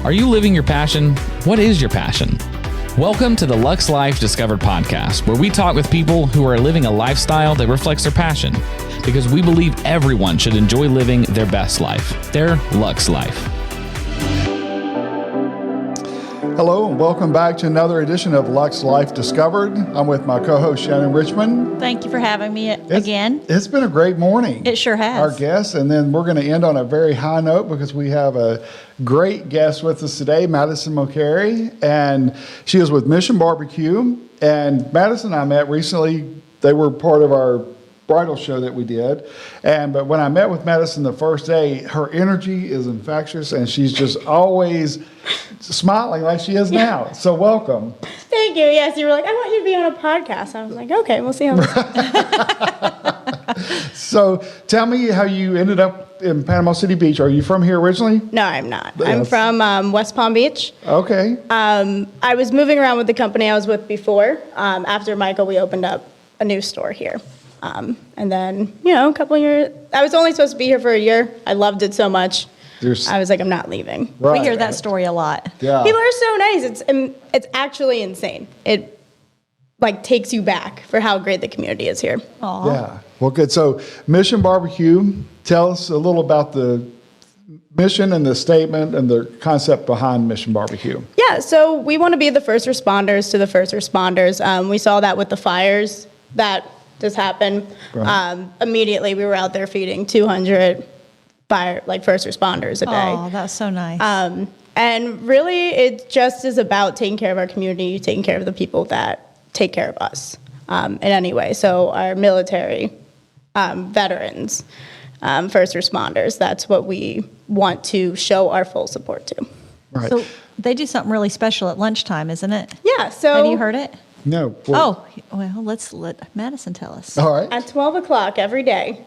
Are you living your passion? What is your passion? Welcome to the Lux Life Discovered podcast, where we talk with people who are living a lifestyle that reflects their passion, because we believe everyone should enjoy living their best life, their Lux life. Hello and welcome back to another edition of Lux Life Discovered. I'm with my co-host Shannon Richmond. Thank you for having me again. It's been a great morning. It sure has. Our guests, and then we're going to end on a very high note because we have a great guest with us today, Maddison Mokdary, and she is with Mission BBQ. And Maddison and I met recently. They were part of our bridal show that we did, but when I met with Maddison the first day, her energy is infectious, and she's just always smiling like she is now. So welcome. Thank you. Yes, you were like, I want you to be on a podcast. I was like, okay, we'll see how this So tell me how you ended up in Panama City Beach. Are you from here originally? No, I'm not. Yes. I'm from West Palm Beach. Okay. I was moving around with the company I was with before. After Michael, we opened up a new store here. And then, a couple of years, I was only supposed to be here for a year. I loved it so much. I was like, I'm not leaving. Right. We hear that story a lot. Yeah. People are so nice. It's actually insane. It takes you back for how great the community is here. Aww. Yeah. Well, good. So Mission BBQ, tell us a little about the mission and the statement and the concept behind Mission BBQ. Yeah, so we want to be the first responders to the first responders. We saw that with the fires that just happened. Right. Immediately, we were out there feeding 200 first responders a day. Oh, that's so nice. And really, it just is about taking care of our community, taking care of the people that take care of us in any way. So our military, veterans, first responders, that's what we want to show our full support to. Right. So they do something really special at lunchtime, isn't it? Yeah, so Have you heard it? No. Well, let's let Maddison tell us. All right. at 12 o'clock every day,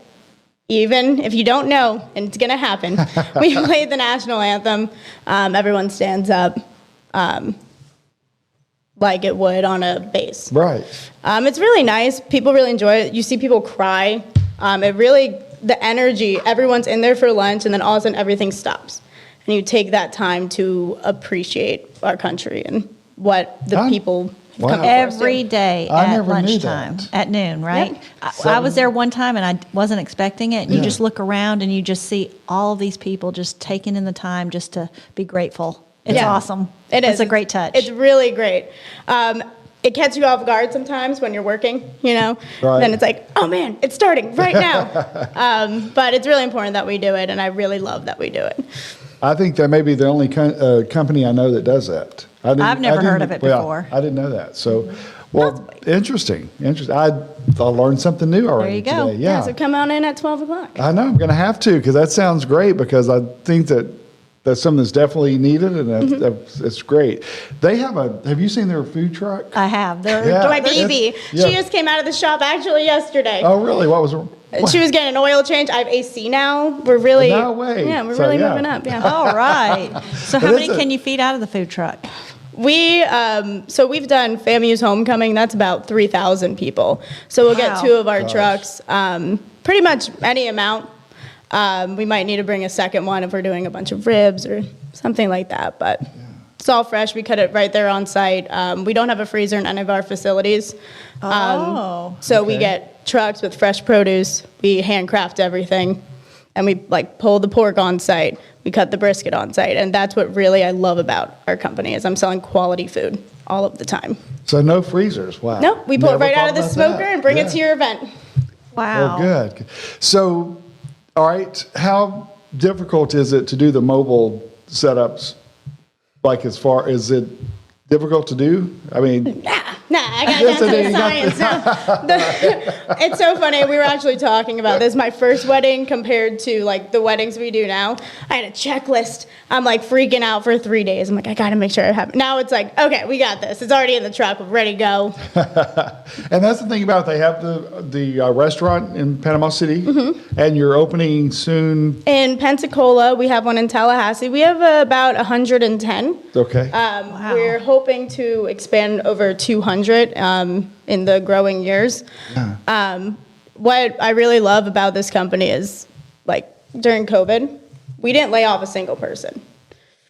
even if you don't know, and it's going to happen, we play the national anthem. Everyone stands up like it would on a base. Right. It's really nice. People really enjoy it. You see people cry. The energy, everyone's in there for lunch, and then all of a sudden everything stops. And you take that time to appreciate our country and what the people Wow. come Every day I at never knew lunchtime, that. at noon, right? Yep. I was there one time and I wasn't expecting it. And Yeah. you just look around and you just see all of these people just taking in the time just to be grateful. It's Yeah. awesome. It is. It's a great touch. It's really great. It catches you off guard sometimes when you're working, Right. Then it's like, oh man, it's starting right now. But it's really important that we do it, and I really love that we do it. I think that may be the only company I know that does that. I've never heard of it before. I didn't know that. So, interesting. I learned something new already There you go. today. Yeah, so come on in at 12 o'clock. I know I'm going to have to, because that sounds great, because I think that's something that's definitely needed, and it's great. They have you seen their food truck? I have. They're Yeah. My baby, Yeah. she just came out of the shop actually yesterday. Oh, really? What was She was getting an oil change. I have AC now. We're really, No way. Yeah, we're So, really yeah. moving up. Yeah. All right. So how But many it's can you feed out of the food truck? We've done FAMU's homecoming. That's about 3,000 people. So we'll Wow. get 2 of our trucks. Pretty much any amount. We might need to bring a second one if we're doing a bunch of ribs or something like that. But it's all fresh. We cut it right there on site. We don't have a freezer in any of our facilities. So we get trucks with fresh produce. We handcraft everything. And we pull the pork on site. We cut the brisket on site. And that's what really I love about our company is I'm selling quality food all of the time. So no freezers. Wow. No, we pull it Never right out thought of the about smoker that. and bring Yeah. it to your event. Wow. Well, good. So, all right, how difficult is it to do the mobile setups? Is it difficult to do? I mean, Nah, I got Yes, down to I the did. science. It's so funny. We were actually talking about this. My first wedding compared to the weddings we do now. I had a checklist. I'm freaking out for 3 days. I'm I got to make sure I have it. Now it's okay, we got this. It's already in the truck. We're ready to go. and that's the thing about it. They have the restaurant in Panama City, and you're opening soon. In Pensacola, we have one in Tallahassee. We have about 110. Okay. We're hoping to expand over 200 in the growing years. Yeah. What I really love about this company is, during COVID, we didn't lay off a single person.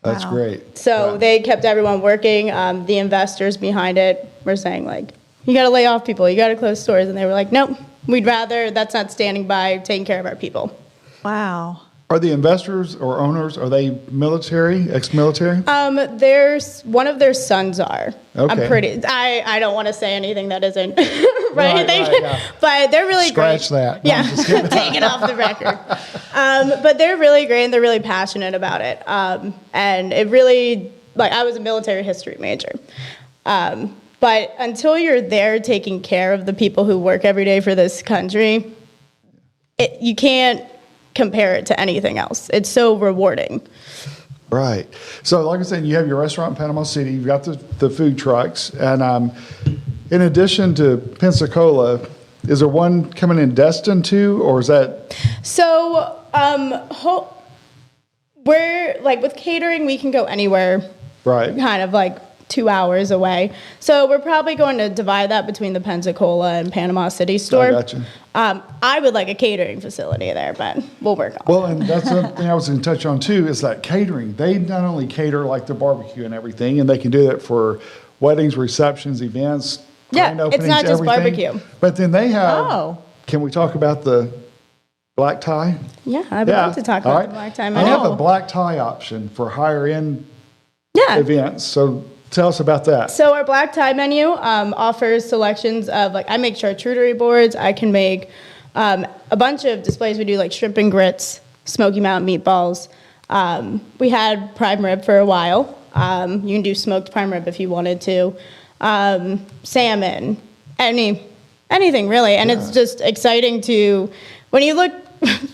That's Wow. great. So Yeah. they kept everyone working. The investors behind it were saying, like, you got to lay off people, you got to close stores. And they were like, nope, we'd rather, that's not standing by, taking care of our people. Wow. Are the investors or owners, are they military, ex-military? There's one of their sons are. Okay. I don't want to say anything that isn't Right, right, yeah. but they're really Scratch great. that. No, Yeah, I'm just kidding. take it off the record. But they're really great and they're really passionate about it. And it really, like, I was a military history major. But until you're there taking care of the people who work every day for this country, you can't compare it to anything else. It's so rewarding. Right. So like I said, you have your restaurant in Panama City, you've got the food trucks, and in addition to Pensacola, is there one coming in Destin too, or is that? So, we're, like, with catering, we can go anywhere, Right. kind of like 2 hours away. So we're probably going to divide that between the Pensacola and Panama City store. I gotcha. I would like a catering facility there, but we'll work on it. Well, and that's something I was going to touch on too, is that catering. They not only cater like the barbecue and everything, and they can do that for weddings, receptions, events, Yeah, grand it's openings, not just everything. barbecue. But then they have, Oh. can we talk about the black tie? Yeah, I would love to talk All about right. the black tie I menu. have a black tie option for higher end Yeah. events. So tell us about that. So our black tie menu offers selections of, like, I make charcuterie boards. I can make a bunch of displays. We do, like, shrimp and grits, Smoky Mountain meatballs. We had prime rib for a while. You can do smoked prime rib if you wanted to. Salmon, anything really. And it's just exciting to, when you look,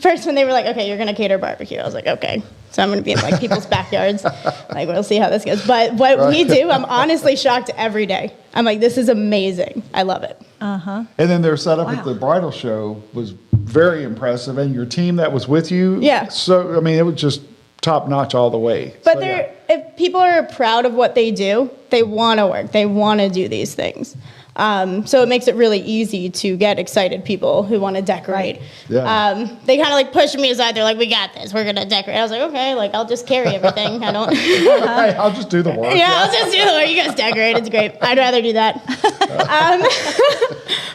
first when they were like, okay, you're going to cater barbecue. I was like, okay. So I'm going to be in, like, people's backyards. Like, we'll see how this goes. But what we do, I'm honestly shocked every day. I'm like, this is amazing. I love it. And then their setup at the bridal show was very impressive. And your team that was with you. Yeah. So, I mean, it was just top notch all the way. But So, yeah. if people are proud of what they do, they want to work. They want to do these things. So it makes it really easy to get excited people who want to decorate. Right. Yeah. They kind of, like, push me aside. They're like, we got this. We're going to decorate. I was like, okay, like, I'll just carry everything. I don't. Hey, I'll just do the work. Yeah, I'll just do the work. You guys decorate. It's great. I'd rather do that.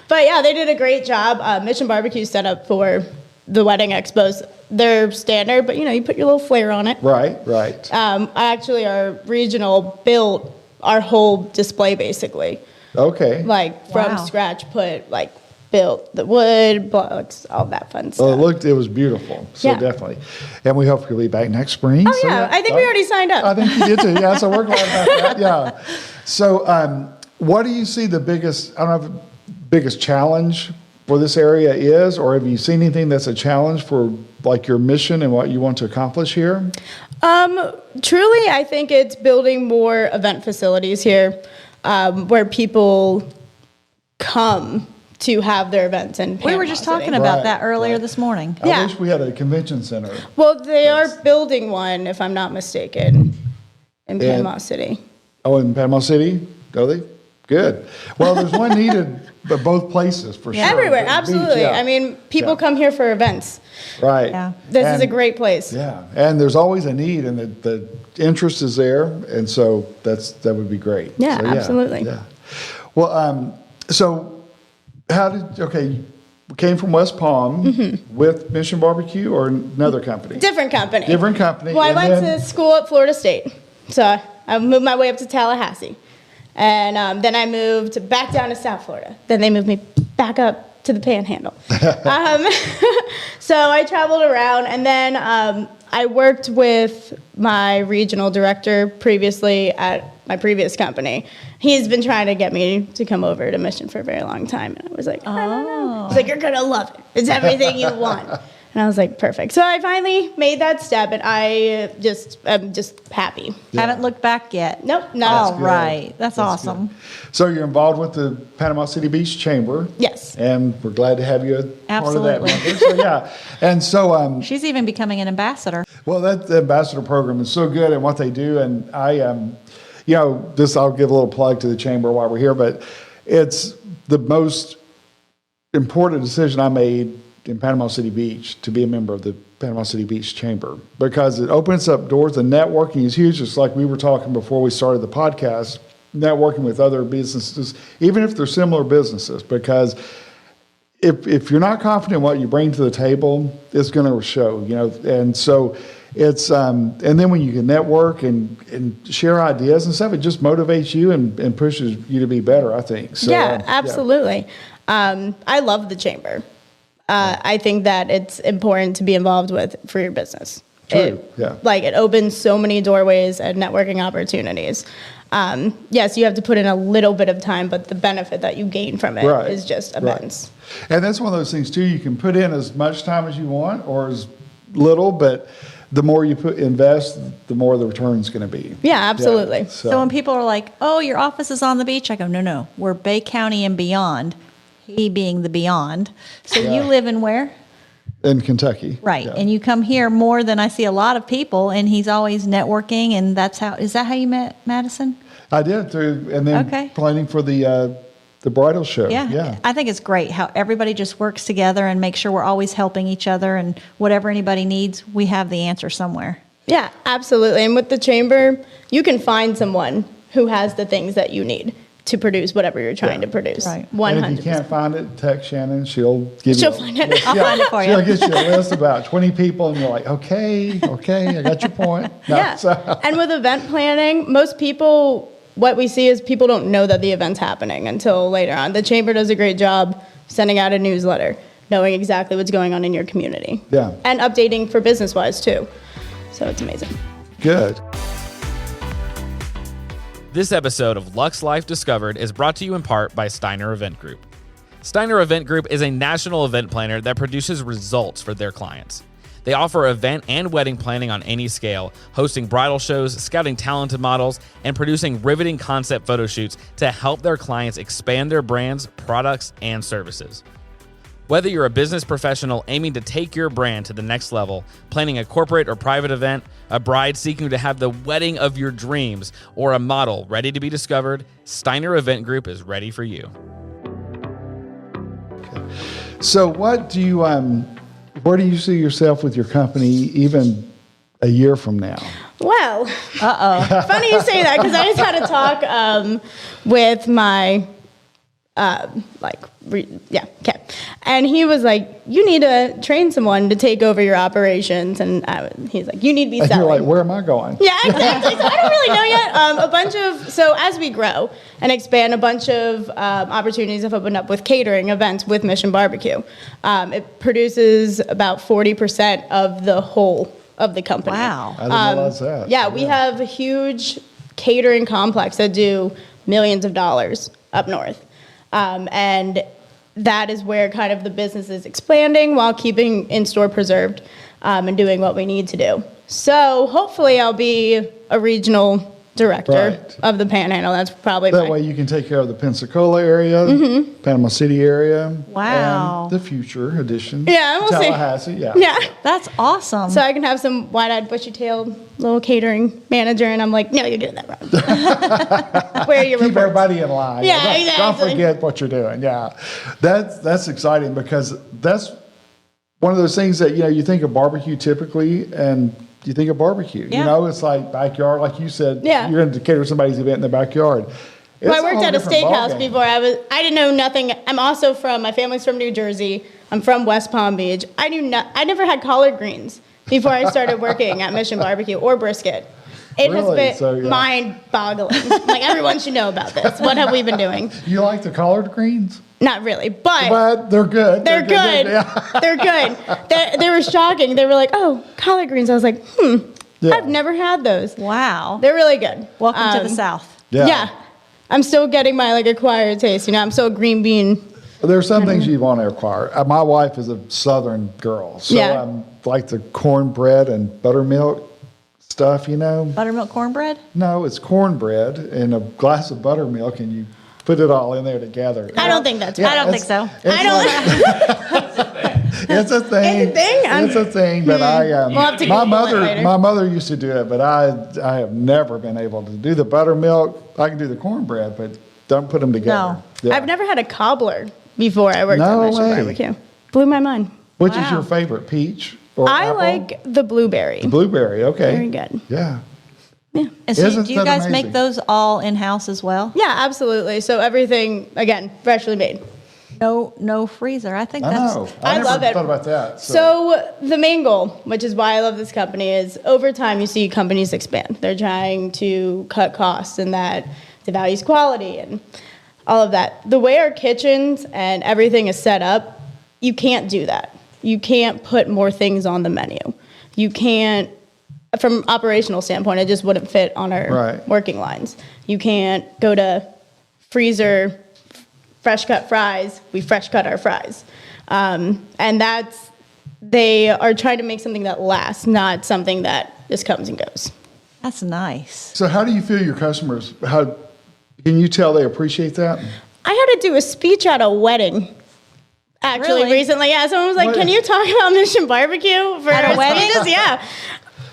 But yeah, they did a great job. Mission BBQ set up for the wedding expos. They're standard, but, you put your little flair on it. Right, right. Actually, our regional built our whole display basically, Okay. like from Wow. scratch. Built the wood blocks, all that fun stuff. Well, it was beautiful. So Yeah. definitely. And we hope you'll be back next spring. Oh, yeah. I think we already signed up. I think you did too. Yeah. So we're glad about that. Yeah. So, what do you see the biggest, I don't know if the biggest challenge for this area is, or have you seen anything that's a challenge for, like, your mission and what you want to accomplish here? Truly, I think it's building more event facilities here, where people come to have their events in Panama We were just City. talking about Right, that earlier right. this morning. I Yeah. wish we had a convention center. Well, they are building one, if I'm not mistaken, in Panama City. Oh, in Panama City? Are they? Good. Well, there's one needed at both places for sure. Everywhere, The beach, absolutely. yeah. I mean, people Yeah. come here for events. Right. Yeah. This is a And- great place. Yeah, and there's always a need, and the interest is there, and so that would be great. Yeah, So, absolutely. Yeah. Well, so you came from West Palm with Mission BBQ or another company? Different company. Different company. Well, I and went then- to school at Florida State. So I moved my way up to Tallahassee. And then I moved back down to South Florida. Then they moved me back up to the Panhandle. So I traveled around, and then I worked with my regional director previously at my previous company. He's been trying to get me to come over to Mission for a very long time, and I was like, I don't know. He's like, you're gonna love it. It's everything you want. And I was like, perfect. So I finally made that step, and I'm just happy. Haven't looked back yet. Nope, All not. right. That's awesome. So you're involved with the Panama City Beach Chamber. Yes. And we're glad to have you a part of that. Absolutely. member. So, yeah. And so, She's even becoming an ambassador. well, the ambassador program is so good at what they do, and I, I'll give a little plug to the chamber while we're here, but it's the most important decision I made in Panama City Beach to be a member of the Panama City Beach Chamber, because it opens up doors. The networking is huge. Just like we were talking before we started the podcast, networking with other businesses, even if they're similar businesses, because if you're not confident in what you bring to the table, it's going to show, and so it's, and then when you can network and share ideas and stuff, it just motivates you and pushes you to be better, I think. So, yeah, absolutely. I love the chamber. I think that it's important to be involved with for your business. True. It opens so many doorways and networking opportunities. Yes, you have to put in a little bit of time, but the benefit that you gain from it is just immense. Right. And that's one of those things too. You can put in as much time as you want or as little, but the more you invest, the more the return is going to be. Yeah, absolutely. Yeah, So when people are like, "Oh, your office is on the beach," I go, "No, we're Bay County and beyond." He being the beyond. So you live in where? In Kentucky. Right. Yeah. And you come here more than I see a lot of people, and he's always networking, and is that how you met Maddison? I did and then planning for the bridal show. Yeah. I think it's great how everybody just works together and makes sure we're always helping each other, and whatever anybody needs, we have the answer somewhere. Yeah, absolutely. And with the chamber, you can find someone who has the things that you need to produce whatever you're trying to produce. Right. 100%. And if you can't find it, text Shannon. She'll give She'll you. find it. I'll find it for you. She'll get you a list of about 20 people, and you're like, okay, I got your point. No, Yeah. so- And with event planning, most people, what we see is people don't know that the event's happening until later on. The chamber does a great job sending out a newsletter, knowing exactly what's going on in your community. Yeah. And updating for business-wise, too. So it's amazing. Good. This episode of Lux Life Discovered is brought to you in part by Steiner Event Group. Steiner Event Group is a national event planner that produces results for their clients. They offer event and wedding planning on any scale, hosting bridal shows, scouting talented models, and producing riveting concept photo shoots to help their clients expand their brands, products, and services. Whether you're a business professional aiming to take your brand to the next level, planning a corporate or private event, a bride seeking to have the wedding of your dreams, or a model ready to be discovered, Steiner Event Group is ready for you. So what do you, where do you see yourself with your company even a year from now? Well, funny you say that, because I just had a talk with my, okay. And he was like, you need to train someone to take over your operations. And he's like, you need to be And selling. you're like, where am I going? Yeah, exactly. So I don't really know yet. So as we grow and expand, a bunch of opportunities have opened up with catering events with Mission BBQ. It produces about 40% of the whole of the company. Wow. I didn't realize that. Yeah, we have a huge catering complex that do millions of dollars up north. And that is where kind of the business is expanding while keeping in-store preserved and doing what we need to do. So hopefully I'll be a regional director of the Panhandle. That's probably That way you can take care of the Pensacola area, Panama City area. Wow. And the future edition. Yeah, we'll see. Tallahassee, yeah. Yeah. That's awesome. So I can have some wide-eyed, bushy-tailed little catering manager, and I'm like, no, you're getting that wrong. Where are your Keep reports? everybody in line. Yeah, Don't exactly. forget what you're doing. Yeah. That's exciting, because that's one of those things that, you think of barbecue typically, and you think of barbecue. Yeah. It's like backyard, like you said. Yeah. You're going to cater somebody's event in the backyard. Well, I It's worked whole at a different steakhouse ballgame. before. I didn't know nothing. I'm also my family's from New Jersey. I'm from West Palm Beach. I never had collard greens before I started working at Mission BBQ or brisket. It has Really? been So, yeah. mind-boggling. Like, everyone should know about this. What have we been doing? You like the collard greens? Not really, but But they're good. they're good. Yeah. They're good. They were shocking. They were like, oh, collard greens. I was like, Yeah. I've never had those. wow. They're really good. Welcome to the South. Yeah. I'm still getting my acquired taste. I'm still a green bean. There's some things you want to acquire. My wife is a Southern girl, so Yeah. like the cornbread and buttermilk stuff. Buttermilk cornbread? No, it's cornbread and a glass of buttermilk, and you put it all in there together. I don't think that's Yeah, I don't think it's- so. it's I don't. It's a thing. It's a thing? It's a thing, but We'll have to my Google it later. mother used to do it, but I have never been able to do the buttermilk. I can do the cornbread, but don't put them together. No. Yeah. I've never had a cobbler before I worked No at Mission way. Barbecue. Blew my mind. Which is Wow. your favorite, peach or I apple? like the blueberry. The blueberry. Okay. Very good. Yeah. And so Isn't do you that guys amazing? make those all in-house as well? Yeah, absolutely. So everything, again, freshly made. No freezer. I think I that's know. I never love it. thought about that. So the main goal, which is why I love this company, is over time you see companies expand. They're trying to cut costs and that devalues quality and all of that. The way our kitchens and everything is set up, you can't do that. You can't put more things on the menu. You can't, from operational standpoint, it just wouldn't fit on our Right. working lines. You can't go to freezer, fresh cut fries, we fresh cut our fries. And they are trying to make something that lasts, not something that just comes and goes. that's nice. So how do you feel your customers? How can you tell they appreciate that? I had to do a speech at a wedding. Actually, Really? recently, yeah. Someone was like, What? "Can you talk about Mission BBQ for At a wedding? speeches?" Yeah,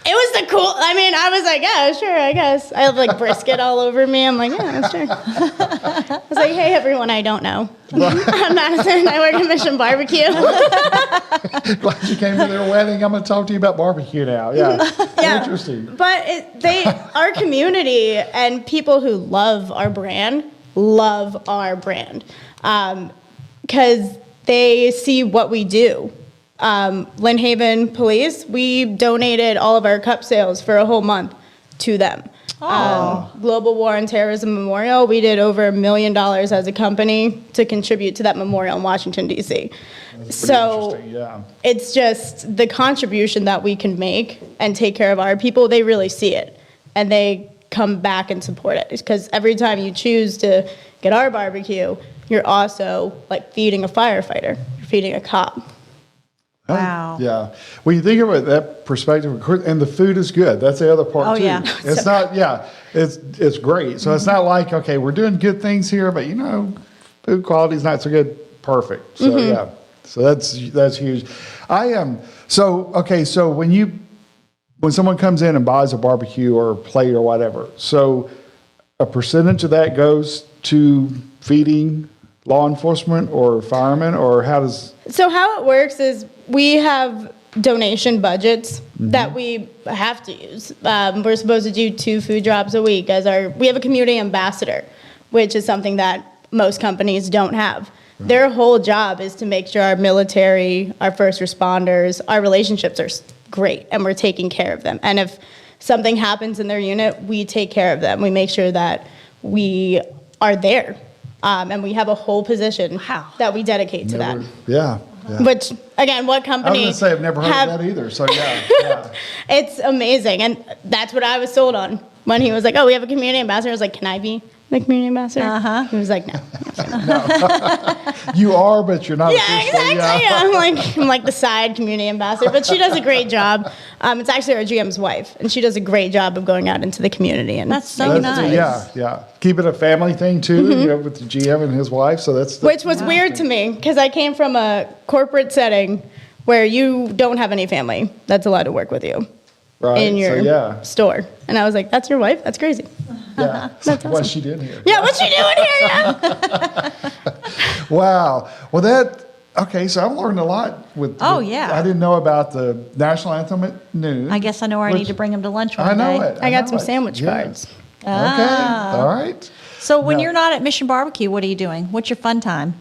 it was the cool. I mean, I was like, "Yeah, sure, I guess." I have like brisket all over me. I'm like, "Yeah, sure." I was like, "Hey, everyone, I don't know. I'm Maddison. I work at Mission BBQ." Glad you came to their wedding. I'm going to talk to you about barbecue now. Yeah. Yeah. Interesting. But our community and people who love our brand, because they see what we do. Lynn Haven Police, we donated all of our cup sales for a whole month to them. Global War on Terrorism Memorial, we did over $1 million as a company to contribute to that memorial in Washington, D.C. So Interesting. Yeah. it's just the contribution that we can make and take care of our people, they really see it. And they come back and support it. Because every time you choose to get our barbecue, you're also like feeding a firefighter, you're feeding a cop. Wow. Yeah. When you think of it that perspective, of course, and the food is good. That's the other part Oh, too. yeah. It's not. Yeah. It's great. So it's not like, okay, we're doing good things here, but food quality is not so good. Perfect. So yeah. So that's huge. I am. So okay. So when someone comes in and buys a barbecue or a plate or whatever, so a percentage of that goes to feeding law enforcement or firemen, or how does? So how it works is we have donation budgets that we have to use. We're supposed to do 2 food drops a week we have a community ambassador, which is something that most companies don't have. Their whole job is to make sure our military, our first responders, our relationships are great and we're taking care of them. And if something happens in their unit, we take care of them. We make sure that we are there. And we have a whole position that we dedicate to that. Yeah. Which, again, what I was company? going to say I've never heard of that either. So yeah. It's amazing. And that's what I was sold on. When he was like, "Oh, we have a community ambassador," I was like, "Can I be the community ambassador?" Uh-huh. He was like, "No." You are, but you're not. Yeah, officially. exactly. Yeah. I'm like the side community ambassador, but she does a great job. It's actually our GM's wife, and she does a great job of going out into the community. And That's so nice. Yeah. Keep it a family thing too, with the GM and his wife. So that's which was weird to me because I came from a corporate setting where you don't have any family that's allowed to work with you right. in your so, yeah. store, and I was like, "That's your wife? That's crazy." Yeah. That's What awesome. she did here. Yeah, what's she doing here? Yeah. Wow. Well, okay. So I've learned a lot with. Oh, yeah. I didn't know about the national anthem at noon. I guess I know where I need to bring him to lunch one I know day. it. I got know some it. sandwich Yeah. cards. Okay. All right. So when No. you're not at Mission Barbecue, what are you doing? What's your fun time?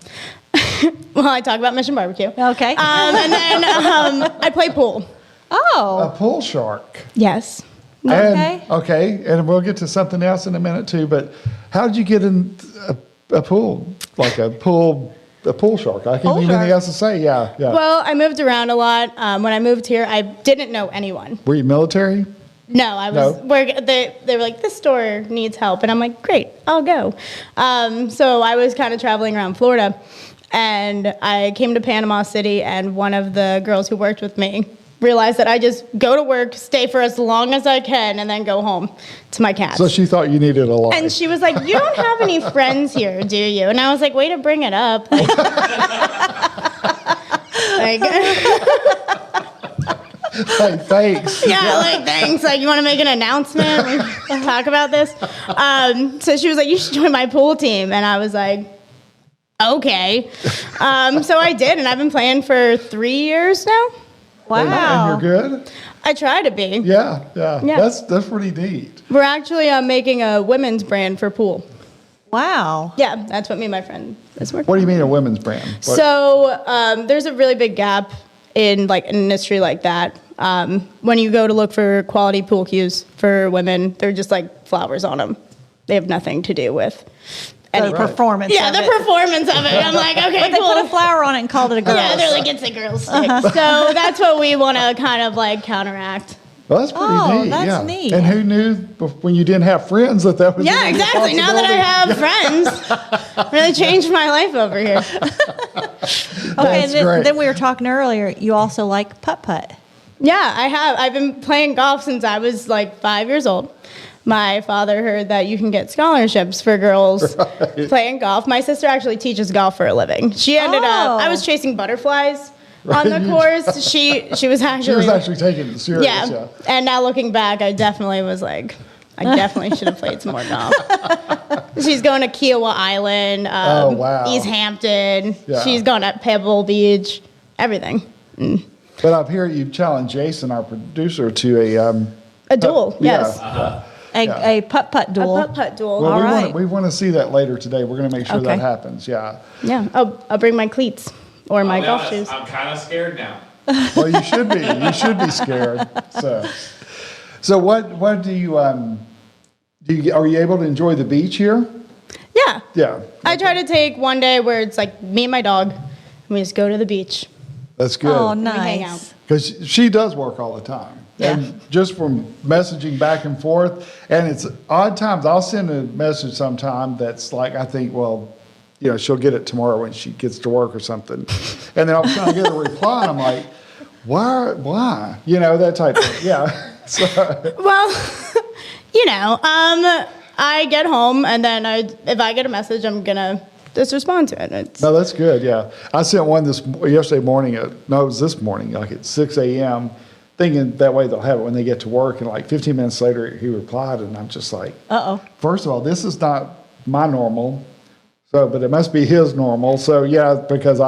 Well, I talk about Mission BBQ. Okay. And then I play pool. A Oh, pool shark. Yes. okay. And we'll get to something else in a minute too. But how did you get in a pool, like a pool shark? I can't Pool think of anything shark. else to say. Yeah. Well, I moved around a lot. When I moved here, I didn't know anyone. Were you military? No, I was. They were like, "This store needs help," and I'm like, "Great, I'll go." So I was kind of traveling around Florida, and I came to Panama City, and one of the girls who worked with me realized that I just go to work, stay for as long as I can, and then go home to my cats. So she thought you needed a lot. And she was like, "You don't have any friends here, do you?" And I was like, "Way to bring it up." Like, Hey, thanks. yeah, like, thanks. Like, you want to make an announcement? Like, talk about this? So she was like, "You should join my pool team." And I was like, okay. So I did, and I've been playing for 3 years now. Wow. And you're good? I try to be. Yeah. Yeah. That's pretty neat. We're actually making a women's brand for pool. Wow. Yeah, that's what me and my friend is working What do you mean a women's brand? What- So there's a really big gap in like an industry like that. When you go to look for quality pool cues for women, they're just like flowers on them. They have nothing to do with The any performance Yeah, of the it. performance of it. I'm like, okay, But they cool. put a flower on it and called it a girl. Yeah, they're like, it's a girl's stick. So that's what we want to kind of like counteract. Well, that's pretty Oh, neat. that's yeah. neat. And who knew when you didn't have friends that was Yeah, even a exactly. Now that I have friends, really changed my life over here. Okay, That's and great. then we were talking earlier, you also like putt-putt. Yeah, I have. I've been playing golf since I was like 5 years old. My father heard that you can get scholarships for girls playing golf. My sister actually teaches golf for a living. She ended up, I was chasing butterflies on the course. She was She was actually taking it serious. yeah. And now looking back, I definitely was like, I definitely should have played some more golf. She's going to Kiowa Island, Oh, wow. East Hampton. Yeah. She's gone at Pebble Beach, everything. But up here, you've challenged Jason, our producer, to A duel, yes. A putt-putt duel. A putt-putt duel. Well, All we right. want to see that later today. We're going to make sure that Okay. happens. Yeah. Yeah, I'll bring my cleats or my I'll be golf honest, shoes. I'm kind of scared now. Well, you should be. You should be scared. So what do you are you able to enjoy the beach here? Yeah. Yeah. I try to take one day where it's like me and my dog, and we just go to the beach. That's good. Oh, We hang out. nice. Because she does work all the time. Yeah. And just from messaging back and forth, and it's odd times. I'll send a message sometime that's like, I think, well, she'll get it tomorrow when she gets to work or something. And then all of a sudden I get a reply, and I'm like, why? That type of thing. Yeah. So, Well, I get home and then if I get a message, I'm gonna just respond to it. It's, no, that's good. Yeah. I sent one yesterday morning. It was this morning, like at 6 a.m., thinking that way they'll have it when they get to work. And like 15 minutes later, he replied, and I'm just like, Uh-oh. first of all, this is not my normal. But it must be his normal. So yeah, because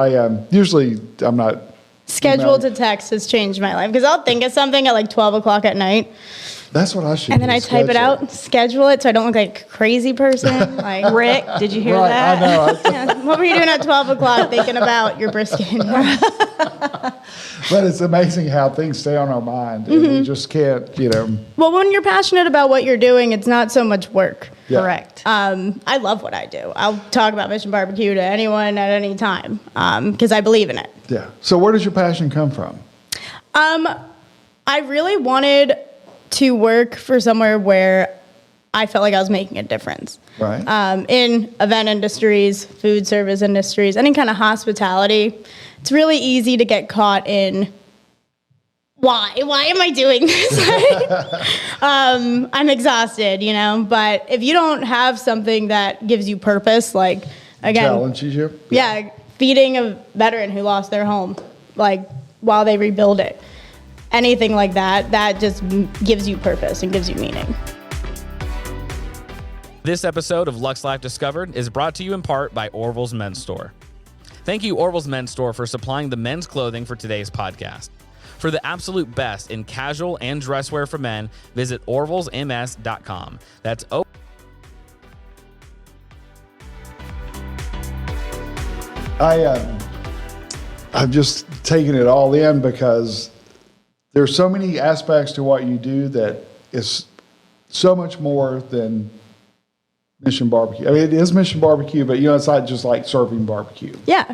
usually I'm not. schedule to text has changed my life because I'll think of something at like 12 o'clock at night That's what I should. and then do, I type it schedule. out, schedule it so I don't look like a crazy person. Like, Rick, did you hear Right, that? I know. yeah, what were you doing at 12 o'clock thinking about your brisket? But it's amazing how things stay on our mind, and we just can't. Well, when you're passionate about what you're doing, it's not so much work. Yeah. Correct. I love what I do. I'll talk about Mission BBQ to anyone at any time because I believe in it. Yeah. So where does your passion come from? I really wanted to work for somewhere where I felt like I was making a difference. Right. In event industries, food service industries, any kind of hospitality, it's really easy to get caught in why am I doing this? I'm exhausted, but if you don't have something that gives you purpose, like again, Challenges you. yeah, feeding a veteran who lost their home, like while they rebuild it, anything like that just gives you purpose and gives you meaning. This episode of Lux Life Discovered is brought to you in part by Orville's Men's Store. Thank you, Orville's Men's Store, for supplying the men's clothing for today's podcast. For the absolute best in casual and dress wear for men, visit orvillesms.com. That's I'm just taking it all in because there's so many aspects to what you do that is so much more than Mission BBQ. I mean, it is Mission BBQ, but it's not just like serving barbecue. Yeah.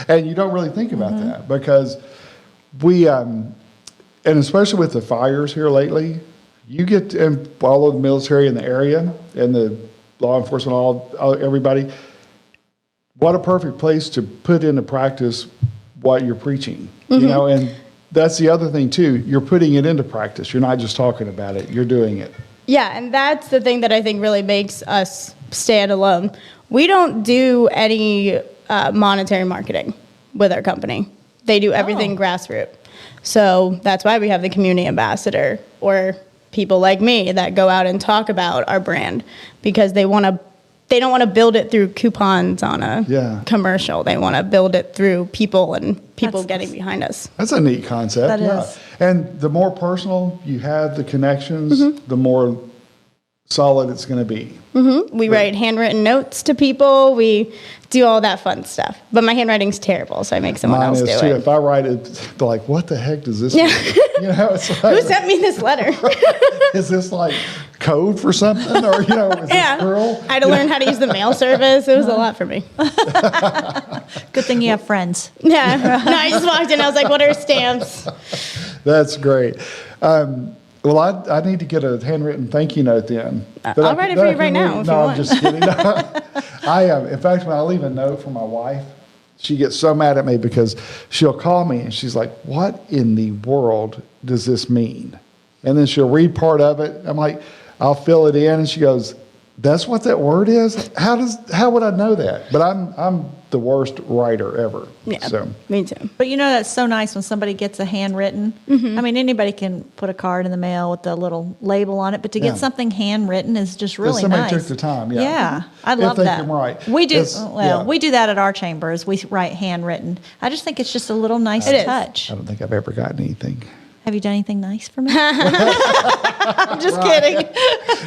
And you don't really think about that because we, and especially with the fires here lately, you get to follow the military in the area and the law enforcement, everybody. What a perfect place to put into practice what you're preaching, and that's the other thing too. You're putting it into practice. You're not just talking about it. You're doing it. Yeah, and that's the thing that I think really makes us stand alone. We don't do any monetary marketing with our company. They do everything grassroots. So that's why we have the community ambassador or people like me that go out and talk about our brand because they want to they don't want to build it through coupons on a commercial. They want to build it through people and people getting behind us. That's a neat concept. That is. And the more personal you have the connections, the more solid it's going to be. We write handwritten notes to people. We do all that fun stuff. But my handwriting's terrible, so I make someone else do Mine is too. it. If I write it, they're like, what the heck does this mean? It's like, Who sent me this letter? is this like code for something? Or, is this girl? I had to learn how to use the mail service. It was a lot for me. Good thing you have friends. Yeah. No, I just walked in. I was like, what are stamps? That's great. Well, I need to get a handwritten thank you note then. I'll write it for you right now if you I'm want. just kidding. In fact, when I leave a note for my wife, she gets so mad at me because she'll call me and she's like, what in the world does this mean? And then she'll read part of it. I'm like, I'll fill it in. And she goes, that's what that word is? How would I know that? But I'm the worst writer ever. Yeah, So. me too. But that's so nice when somebody gets a handwritten. I mean, anybody can put a card in the mail with the little label on it, but to get something handwritten is just really somebody nice. took the time, Yeah, I If love they that. can write. We do. It's- We do that at our chambers. We write handwritten. I just think it's just a little nice It is. touch. I don't think I've ever gotten anything. Have you done anything nice for me? I'm just kidding.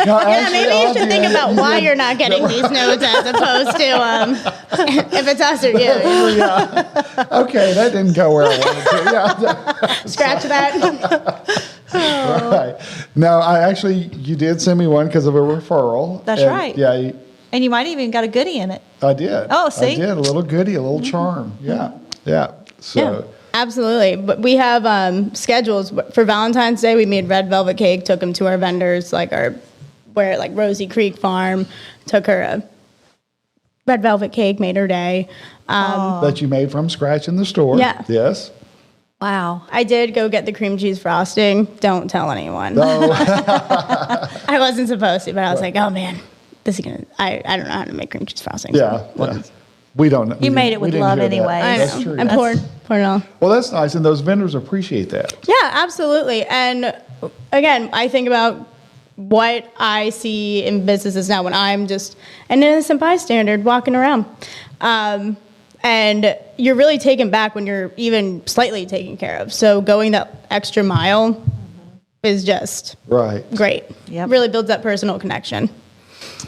No, Yeah, maybe you should think about why you're not getting these notes as opposed to if it's us or you. Yeah. Okay, that didn't go where I wanted to. Yeah. Scratch that. Right. No, you did send me one because of a referral. That's And, right. Yeah, And you might even got a goodie in it. I did. Oh, see? I did. A little goodie, a little charm. Yeah. Yeah. So, Yeah, absolutely. But we have schedules for Valentine's Day. We made red velvet cake, took them to our vendors, like Rosie Creek Farm, took her a red velvet cake, made her day. that you made from scratch in the store. Yeah. Yes. Wow. I did go get the cream cheese frosting. Don't tell anyone. Oh, I wasn't supposed to, but I was like, oh man, this is gonna. I don't know how to make cream cheese frosting. yeah. Yeah. We don't know. You made it with love anyway. I That's know. true. And poured it all. Well, that's nice. And those vendors appreciate that. Yeah, absolutely. And again, I think about what I see in businesses now when I'm just an innocent bystander walking around. And you're really taken back when you're even slightly taken care of. So going that extra mile is just Right. great. Yep. Really builds that personal connection.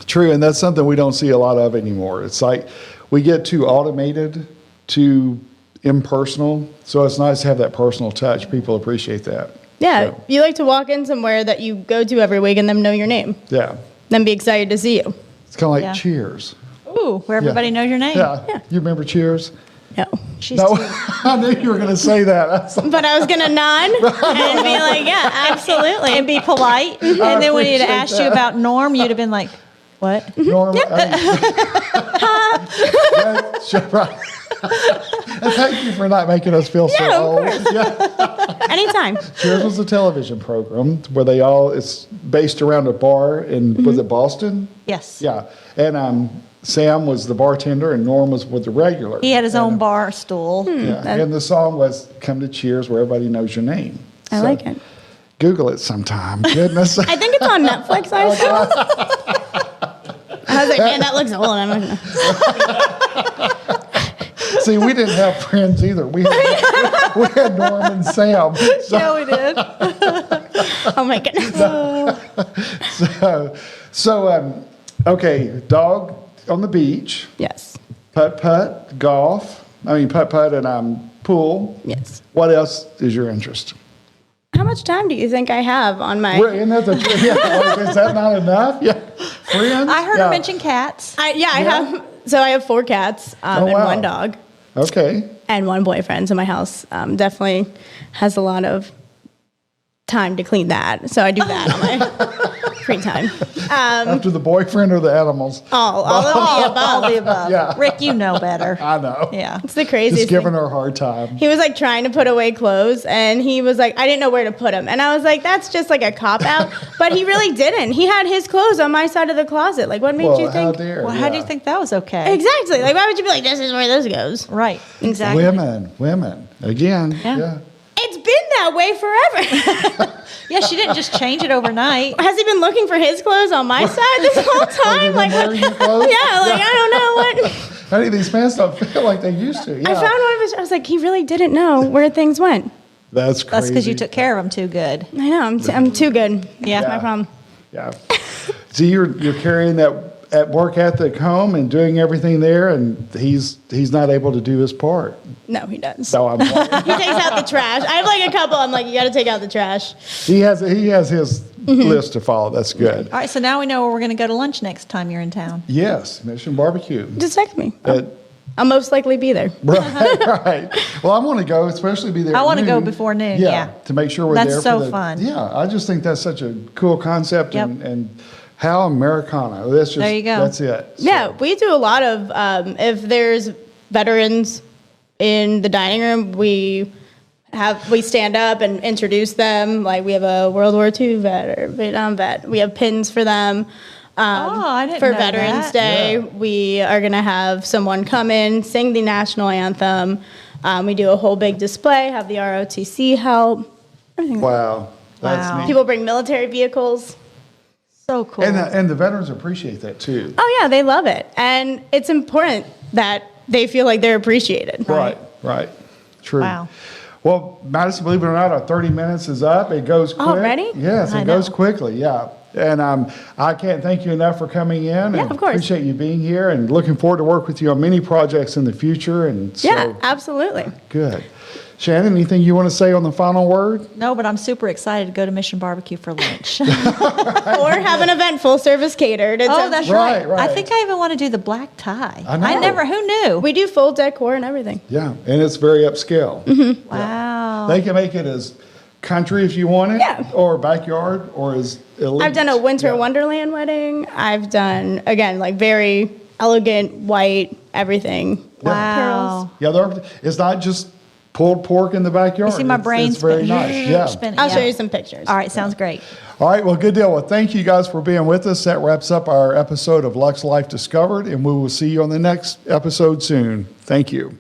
True. And that's something we don't see a lot of anymore. It's like we get too automated, too impersonal. So it's nice to have that personal touch. People appreciate that. Yeah, So, you like to walk in somewhere that you go to every week and them know your name. yeah. Then be excited to see you. It's kind of like Yeah. Cheers. Ooh, where everybody knows your name. Yeah. You remember Cheers? No. She's No, too- I knew you were going to say that. I was like, But I was going to nod and be like, yeah, absolutely. and be polite. And then when he'd appreciate asked you that. about Norm, you'd have been like, what? Norm, right. And thank you for not making us feel so Yeah, of old. course. Yeah. Anytime. Cheers was a television program where it's based around a bar in, was it Boston? Yes. Yeah. And Sam was the bartender and Norm was with the regular. He had his own bar stool. Yeah. And the song was Come to Cheers where everybody knows your name. I like it. Google it sometime. Goodness. I think it's on Netflix, I saw. I was like, man, that looks old. I'm not gonna. See, we didn't have friends either. We had Norm and Sam. So, Yeah, we did. Oh my goodness. Okay, dog on the beach, Yes. putt-putt, golf. Putt-putt and pool. Yes. What else is your interest? How much time do you think I have on my? Isn't that is that not enough? Yeah. Friends? I heard Yeah. her mention cats. I have. So I have 4 cats and wow. 1 dog Okay. and 1 boyfriend. So my house definitely has a lot of time to clean that. So I do that on my free time. After the boyfriend or the animals? All of the above. All the above. Yeah. Rick, you know better. I know. Yeah. It's the craziest Just giving thing. her a hard time. He was like trying to put away clothes and he was like, I didn't know where to put them. And I was like, that's just like a cop out. But he really didn't. He had his clothes on my side of the closet. Like, what made you How think? dare. Well, how do you yeah. think that was okay? Exactly. Like, why would you be like, this is where this goes? Right. Exactly. Women. Again. Yeah. Yeah. It's been that way forever. Yeah, she didn't just change it overnight. Has he been looking for his clothes on my side this whole time? Like, I don't know what. Honey, these pants don't feel like they used to. Yeah. I found one of his. I was like, he really didn't know where things went. That's crazy. That's because you took care of them too good. I know. I'm too good. Yeah. That's my problem. Yeah. See, you're carrying that at work ethic home and doing everything there, and he's not able to do his part. No, he does. So I'm. He takes out the trash. I have like a couple. I'm like, you got to take out the trash. He has his list to follow. That's good. All right, so now we know where we're going to go to lunch next time you're in town. Yes, Mission BBQ. Just text me. That- I'll most likely be there. right. Well, I want to go, especially be there. I at want to go noon. before noon, yeah. To make sure we're That's there. so for the, fun. Yeah, I just think that's such a cool concept, Yep. and how Americana. That's just, There you go. That's it. Yeah, So, we do a lot of, if there's veterans in the dining room, we stand up and introduce them. Like we have a World War II vet or Vietnam vet. We have pins for them. I didn't for know Veterans that. Day, Yeah. we are going to have someone come in, sing the national anthem. We do a whole big display, have the ROTC help. Everything. wow. That's Wow. neat. People bring military vehicles. So cool. And the veterans appreciate that too. Oh, yeah, they love it. And it's important that they feel like they're appreciated. Right. True. Wow. Well, Madison, believe it or not, our 30 minutes is up. It goes quick. Already? Yes, I it goes know. quickly. Yeah. And I can't thank you enough for coming in. Yeah, and of course. Appreciate you being here and looking forward to work with you on many projects in the future. And so, Yeah, absolutely. good. Shannon, anything you want to say on the final word? No, but I'm super excited to go to Mission BBQ for lunch. Or have an event full service catered. It's Oh, a- that's Right, right. right. I think I even want to do the black tie. I know. Who knew? We do full decor and everything. Yeah, and it's very upscale. Wow. They can make it as country if you want it, Yeah. or backyard, or as elite. I've done a winter Yeah. wonderland wedding. I've done, again, like very elegant, white, everything. Wow. Yeah, it's not just pulled pork in the backyard. You see my brain It's very spin- nice. Yeah. spinning. I'll show Yeah. you some pictures. All right, sounds great. All right, well, good deal. Well, thank you guys for being with us. That wraps up our episode of Lux Life Discovered, and we will see you on the next episode soon. Thank you.